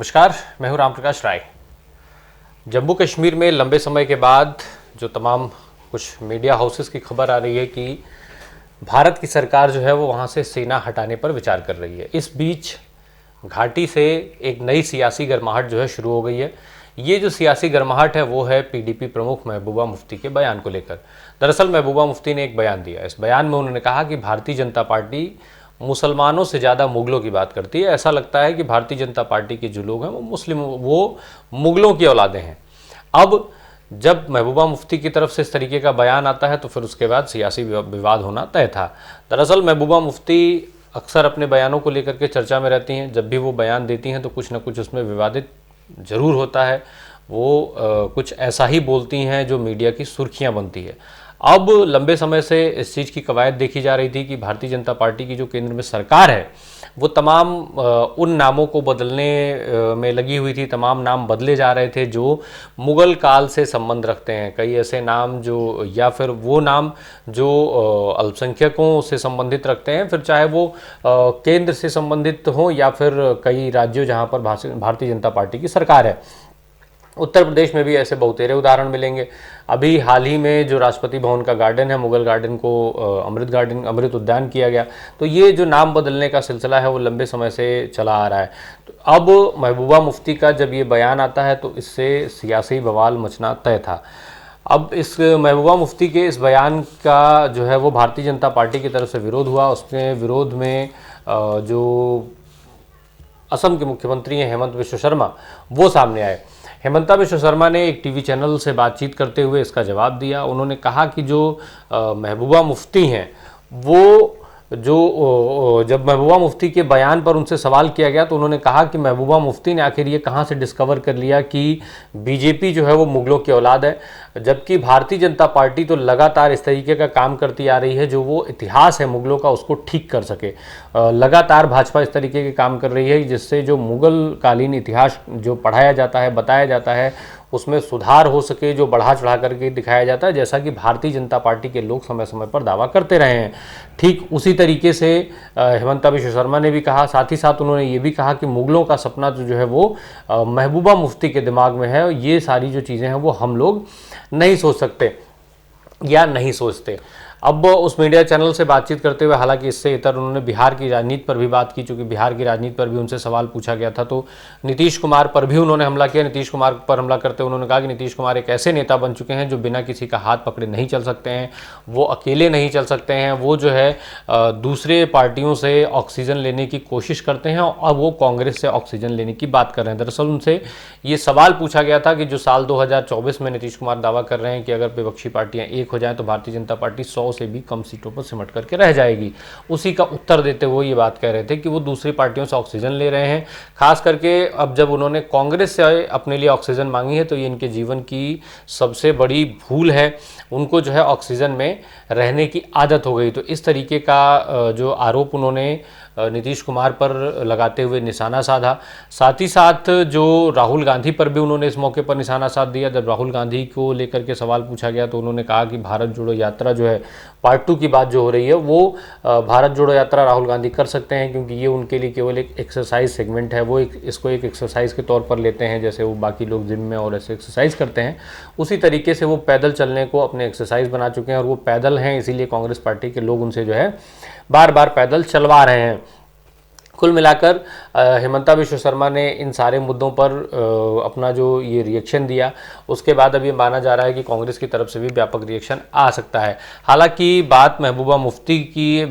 नमस्कार, मैं हूं रामप्रकाश राय। जम्मू कश्मीर में लंबे समय के बाद जो तमाम कुछ मीडिया हाउसेस की खबर आ रही है कि भारत की सरकार जो है वो वहां से सेना हटाने पर विचार कर रही है। इस बीच घाटी से एक नई सियासी गर्माहट जो है शुरू हो गई है। ये जो सियासी गर्माहट है वो है पीडीपी प्रमुख महबूबा मुफ्ती के बयान को लेकर। दरअसल महबूबा मुफ्ती ने एक बयान दिया। इस बयान में उन्होंने कहा कि भारतीय जनता पार्टी मुसलमानों से ज़्यादा मुगलों की बात करती है। ऐसा लगता है कि भारतीय जनता पार्टी के जो लोग हैं वो मुगलों की औलादे हैं। अब जब महबूबा मुफ्ती की तरफ से इस तरीके का बयान आता है तो फिर उसके बाद सियासी विवाद होना तय था। दरअसल महबूबा मुफ्ती अक्सर अपने बयानों को लेकर के चर्चा में रहती हैं। जब भी वो बयान देती हैं तो कुछ ना कुछ उसमें विवादित ज़रूर होता है। वो कुछ ऐसा ही बोलती हैं जो मीडिया की सुर्खियां बनती है। अब लंबे समय से इस चीज़ की कवायद देखी जा रही थी कि भारतीय जनता पार्टी की जो केंद्र में सरकार है वो तमाम उन नामों को बदलने में लगी हुई थी। तमाम नाम बदले जा रहे थे जो मुग़ल काल से संबंध रखते हैं। कई ऐसे नाम जो या फिर वो नाम जो अल्पसंख्यकों से संबंधित रखते हैं, फिर चाहे वो केंद्र से संबंधित हो या फिर कई राज्यों जहाँ पर भारतीय जनता पार्टी की सरकार है। उत्तर प्रदेश में भी ऐसे बहुतेरे उदाहरण मिलेंगे। अभी हाल ही में जो राष्ट्रपति भवन का गार्डन है, मुगल गार्डन को अमृत उद्यान किया गया। तो ये जो नाम बदलने का सिलसिला है वो लंबे समय से चला आ रहा है। तो अब महबूबा मुफ्ती का जब ये बयान आता है तो इससे सियासी बवाल मचना तय था। अब इस महबूबा मुफ्ती के इस बयान का जो है वो भारतीय जनता पार्टी की तरफ से विरोध हुआ। उसके विरोध में जो असम के मुख्यमंत्री हैं हेमंत बिश्व शर्मा, वो सामने आए। हेमंता बिश्व शर्मा ने एक टीवी चैनल से बातचीत करते हुए इसका जवाब दिया। उन्होंने कहा कि जो महबूबा मुफ्ती हैं वो जब महबूबा मुफ्ती के बयान पर उनसे सवाल किया गया तो उन्होंने कहा कि महबूबा मुफ्ती ने आखिर ये कहाँ से डिस्कवर कर लिया कि बीजेपी जो है वो मुगलों की औलाद है, जबकि भारतीय जनता पार्टी तो लगातार इस तरीके का काम करती आ रही है जो वो इतिहास है मुगलों का उसको ठीक कर सके। लगातार भाजपा इस तरीके के काम कर रही है जिससे जो मुगल कालीन इतिहास जो पढ़ाया जाता है, बताया जाता है, उसमें सुधार हो सके, जो बढ़ा चढ़ा करके दिखाया जाता है, जैसा कि भारतीय जनता पार्टी के लोग समय समय पर दावा करते रहे हैं। ठीक उसी तरीके से हेमंता बिश्व शर्मा ने भी कहा। साथ ही साथ उन्होंने ये भी कहा कि मुगलों का सपना जो है वो महबूबा मुफ्ती के दिमाग में है। ये सारी जो चीज़ें हैं वो हम लोग नहीं सोच सकते या नहीं सोचते। अब उस मीडिया चैनल से बातचीत करते हुए, हालांकि इससे इतर उन्होंने बिहार की राजनीति पर भी बात की, चूँकि बिहार की राजनीति पर भी उनसे सवाल पूछा गया था। तो नीतीश कुमार पर भी उन्होंने हमला किया। नीतीश कुमार पर हमला करते हुए उन्होंने कहा कि नीतीश कुमार एक ऐसे नेता बन चुके हैं जो बिना किसी का हाथ पकड़े नहीं चल सकते हैं, वो अकेले नहीं चल सकते हैं, वो जो है दूसरे पार्टियों से ऑक्सीजन लेने की कोशिश करते हैं और वो कांग्रेस से ऑक्सीजन लेने की बात कर रहे हैं। दरअसल उनसे ये सवाल पूछा गया था कि जो साल 2024 में नीतीश कुमार दावा कर रहे हैं कि अगर विपक्षी पार्टियां एक हो जाएं तो भारतीय जनता पार्टी 100 से भी कम सीटों पर सिमट करके रह जाएगी, उसी का उत्तर देते हुए ये बात कह रहे थे कि वो दूसरी पार्टियों से ऑक्सीजन ले रहे हैं। खास करके अब जब उन्होंने कांग्रेस से अपने लिए ऑक्सीजन मांगी है तो ये इनके जीवन की सबसे बड़ी भूल है। उनको जो है ऑक्सीजन में रहने की आदत हो गई। तो इस तरीके का जो आरोप उन्होंने नीतीश कुमार पर लगाते हुए निशाना साधा। साथ ही साथ जो राहुल गांधी पर भी उन्होंने इस मौके पर निशाना साध दिया। जब राहुल गांधी को लेकर के सवाल पूछा गया तो उन्होंने कहा कि भारत जोड़ो यात्रा जो है पार्ट 2 की बात जो हो रही है वो भारत जोड़ो यात्रा राहुल गांधी कर सकते हैं, क्योंकि ये उनके लिए केवल एक एक्सरसाइज सेगमेंट है। वो इसको एक एक्सरसाइज के तौर पर लेते हैं, जैसे वो बाकी लोग जिम में और ऐसे एक्सरसाइज करते हैं, उसी तरीके से वो पैदल चलने को अपने एक्सरसाइज बना चुके हैं। और वो पैदल हैं, इसीलिए कांग्रेस पार्टी के लोग उनसे जो है बार बार पैदल चलवा रहे हैं। कुल मिलाकर हेमंता बिश्व शर्मा ने इन सारे मुद्दों पर अपना जो ये रिएक्शन दिया, उसके बाद अब ये माना जा रहा है कि कांग्रेस की तरफ से भी व्यापक रिएक्शन आ सकता है। हालांकि बात महबूबा मुफ्ती की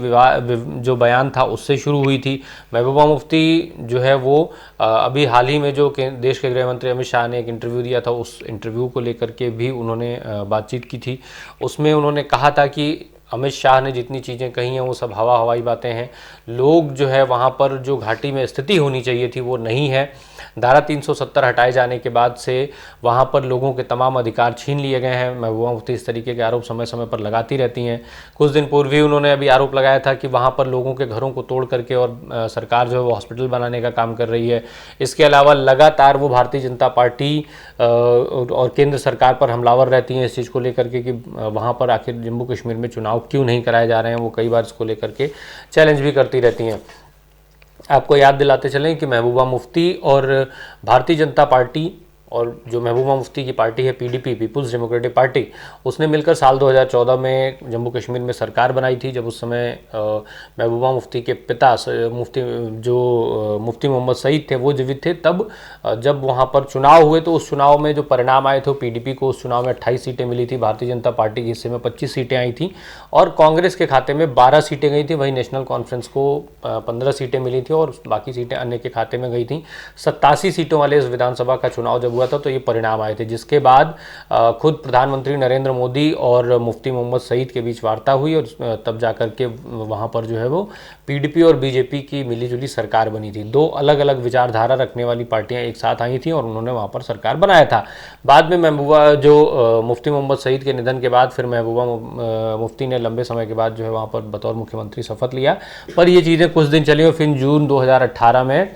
जो बयान था उससे शुरू हुई थी। महबूबा मुफ्ती जो है वो अभी हाल ही में जो देश के गृह मंत्री अमित शाह ने एक इंटरव्यू दिया था, उस इंटरव्यू को लेकर के भी उन्होंने बातचीत की थी। उसमें उन्होंने कहा था कि अमित शाह ने जितनी चीज़ें कही हैं वो सब हवाई बातें हैं। लोग जो है वहाँ पर जो घाटी में स्थिति होनी चाहिए थी वो नहीं है। धारा 370 हटाए जाने के बाद से वहाँ पर लोगों के तमाम अधिकार छीन लिए गए हैं। महबूबा मुफ्ती इस तरीके के आरोप समय समय पर लगाती रहती हैं। कुछ दिन पूर्व ही उन्होंने अभी आरोप लगाया था कि वहाँ पर लोगों के घरों को तोड़ करके और सरकार जो है वो हॉस्पिटल बनाने का काम कर रही है। इसके अलावा लगातार वो भारतीय जनता पार्टी और केंद्र सरकार पर हमलावर रहती हैं इस चीज़ को लेकर के कि वहाँ पर आखिर जम्मू कश्मीर में चुनाव क्यों नहीं कराए जा रहे हैं। वो कई बार इसको लेकर के चैलेंज भी करती रहती हैं। आपको याद दिलाते चलें कि महबूबा मुफ्ती और भारतीय जनता पार्टी और जो महबूबा मुफ्ती की पार्टी है पीडीपी, पीपुल्स डेमोक्रेटिक पार्टी, उसने मिलकर साल 2014 में जम्मू कश्मीर में सरकार बनाई थी। जब उस समय महबूबा मुफ्ती के पिता मुफ्ती मोहम्मद सईद थे वो जीवित थे, तब जब वहाँ पर चुनाव हुए तो उस चुनाव में जो परिणाम आए थे पीडीपी को उस चुनाव में 28 सीटें मिली थी, भारतीय जनता पार्टी के हिस्से में 25 सीटें आई थी और कांग्रेस के खाते में 12 सीटें गई थी। वहीं नेशनल कॉन्फ्रेंस को 15 सीटें मिली थी और बाकी सीटें अन्य के खाते में गई थी। 87 सीटों वाले इस विधानसभा का चुनाव जब हुआ था तो ये परिणाम आए थे, जिसके बाद खुद प्रधानमंत्री नरेंद्र मोदी और मुफ्ती मोहम्मद सईद के बीच वार्ता हुई और तब जाकर के वहाँ पर जो है वो पीडीपी और बीजेपी की मिलीजुली सरकार बनी थी। दो अलग अलग विचारधारा रखने वाली पार्टियां एक साथ आई थी और उन्होंने वहाँ पर सरकार बनाया था। बाद में मुफ्ती मोहम्मद सईद के निधन के बाद फिर महबूबा मुफ्ती ने लंबे समय के बाद जो है वहाँ पर बतौर मुख्यमंत्री शपथ लिया, पर ये चीज़ें कुछ दिन चली और फिर जून 2018 में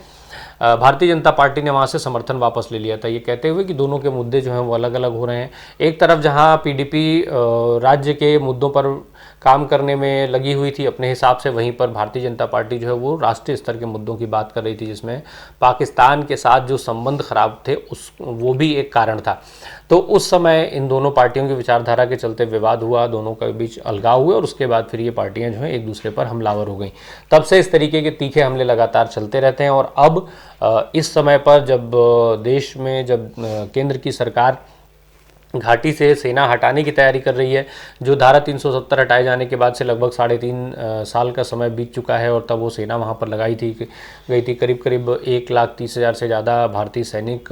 भारतीय जनता पार्टी ने वहाँ से समर्थन वापस ले लिया था, ये कहते हुए कि दोनों के मुद्दे जो हैं वो अलग अलग हो रहे हैं। एक तरफ जहाँ पीडीपी राज्य के मुद्दों पर काम करने में लगी हुई थी अपने हिसाब से, वहीं पर भारतीय जनता पार्टी जो है वो राष्ट्रीय स्तर के मुद्दों की बात कर रही थी, जिसमें पाकिस्तान के साथ जो संबंध खराब थे वो भी एक कारण था। तो उस समय इन दोनों पार्टियों की विचारधारा के चलते विवाद हुआ, दोनों के बीच अलगाव हुए और उसके बाद फिर ये पार्टियां जो हैं एक दूसरे पर हमलावर हो गई। तब से इस तरीके के तीखे हमले लगातार चलते रहते हैं और अब इस समय पर जब देश में केंद्र की सरकार घाटी से सेना हटाने की तैयारी कर रही है, जो धारा 370 हटाए जाने के बाद से लगभग 3.5 साल का समय बीत चुका है और तब वो सेना वहाँ पर गई थी। करीब करीब 1,30,000 से ज़्यादा भारतीय सैनिक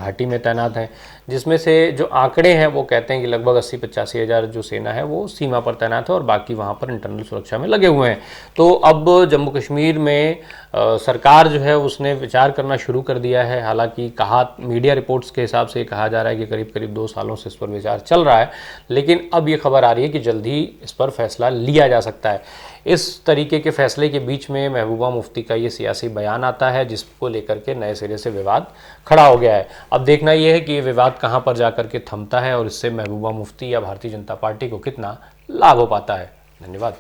घाटी में तैनात हैं, जिसमें से जो आंकड़े हैं वो कहते हैं कि लगभग 80-85 हज़ार जो सेना है वो सीमा पर तैनात है और बाकी वहाँ पर इंटरनल सुरक्षा में लगे हुए हैं। तो अब जम्मू कश्मीर में सरकार जो है उसने विचार करना शुरू कर दिया है। हालांकि मीडिया रिपोर्ट्स के हिसाब से कहा जा रहा है कि करीब करीब 2 सालों से इस पर विचार चल रहा है, लेकिन अब ये खबर आ रही है कि जल्द ही इस पर फैसला लिया जा सकता है। इस तरीके के फैसले के बीच में महबूबा मुफ्ती का ये सियासी बयान आता है, जिसको लेकर के नए सिरे से विवाद खड़ा हो गया है। अब देखना यह है कि ये विवाद कहाँ पर जाकर के थमता है और इससे महबूबा मुफ्ती या भारतीय जनता पार्टी को कितना लाभ हो पाता है। धन्यवाद।